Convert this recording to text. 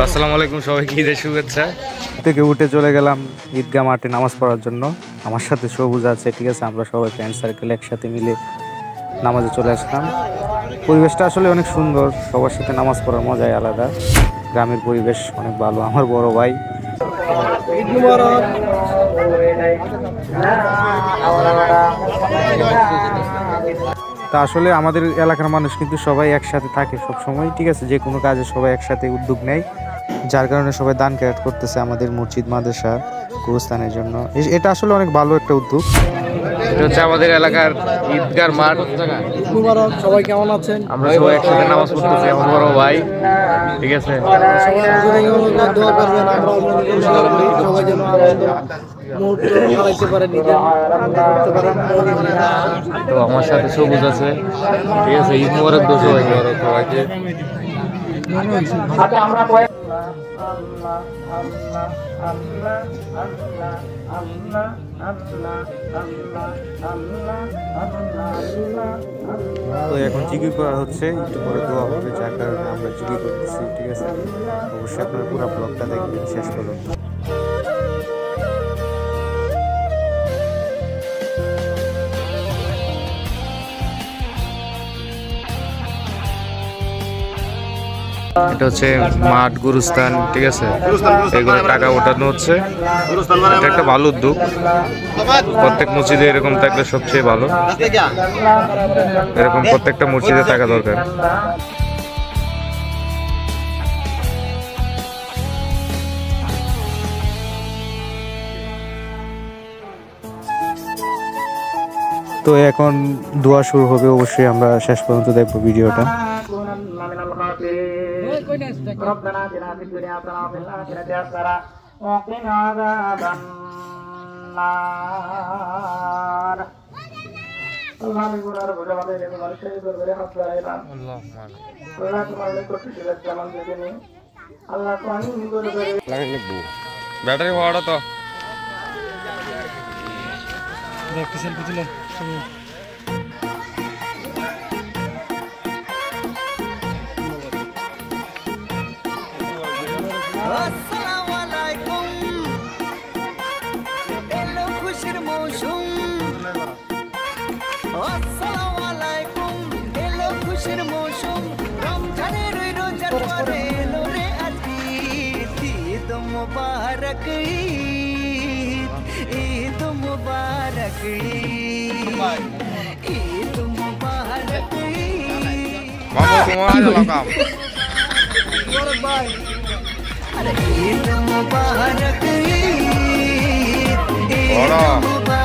আসসালামু আলাইকুম সবাইকে ঈদের শুভেচ্ছা। থেকে উঠে চলে গেলাম ঈদগাহ মাঠে নামাজ পড়ার জন্য। আমার সাথে সবুজ আছে, ঠিক আছে, আমরা সবাই ফ্রেন্ড সার্কেল একসাথে মিলে নামাজে চলে আসলাম। পরিবেশটা আসলে অনেক সুন্দর, সবার সাথে নামাজ পড়ার মজাই আলাদা। গ্রামের পরিবেশ অনেক ভালো। আমার বড় ভাই তা আসলে আমাদের এলাকার মানুষ কিন্তু সবাই একসাথে থাকে সব সময়, ঠিক আছে, যে কোনো কাজে সবাই একসাথে উদ্যোগ নেয়, যার কারণে সবাই দান খেরাত করতেছে আমাদের মসজিদ মাদ্রাসা গোরস্থানের জন্য। এটা আসলে অনেক ভালো একটা উদ্যোগ। এটা হচ্ছে আমাদের এলাকার ঈদগার মাঠ। সবাই কেমন আছেন? আমরা সবাই একসাথে নামাজ পড়তেছি, আমার বড় ভাই, ঠিক আছে। তো আমার সাথে সবুজ আছে, ঠিক আছে। ঈদ মোবারক দোষ সবাইকে। তো এখন জিকির করা হচ্ছে, একটু পরে দোয়া হবে, যার কারণে আমরা জিকির করতেছি, ঠিক আছে। অবশ্যই আপনারা পুরো ব্লগটা দেখবেন শেষ পর্যন্ত। এটা হচ্ছে মাঠ গুরুস্থান, ঠিক আছে। এগুলো টাকা ওঠানো হচ্ছে, এটা একটা ভালো উদ্যোগ। প্রত্যেক মসজিদে এরকম থাকলে সবচেয়ে ভালো, এরকম প্রত্যেকটা মসজিদে থাকা দরকার। তো এখন দোয়া শুরু হবে, অবশ্যই আমরা শেষ পর্যন্ত দেখবো ভিডিওটা। ربنا آتنا في الدنيا حسنة وفي الآخرة حسنة وقنا عذاب النار اللهم إنا نرجو عليك من الخير والبر حتى إلى الله তোমার করতে দিলে জামান দেবেনি আল্লাহ কোন করে লাগে লিখবো ব্যাটারি হওয়াটা তো একটা সেলফি তুলে আসসালামু আলাইকুম এলো খুশির মৌসুম আসসালামু আলাইকুম এলো খুশির মৌসুম রমজানের রোজার পরে এলো রে আজ ঈদ মুবারক ঈদ মুবারক ঈদ মুবারক মামা তোমার এলাকা ঈদ মুবারক ঈদ মুবারক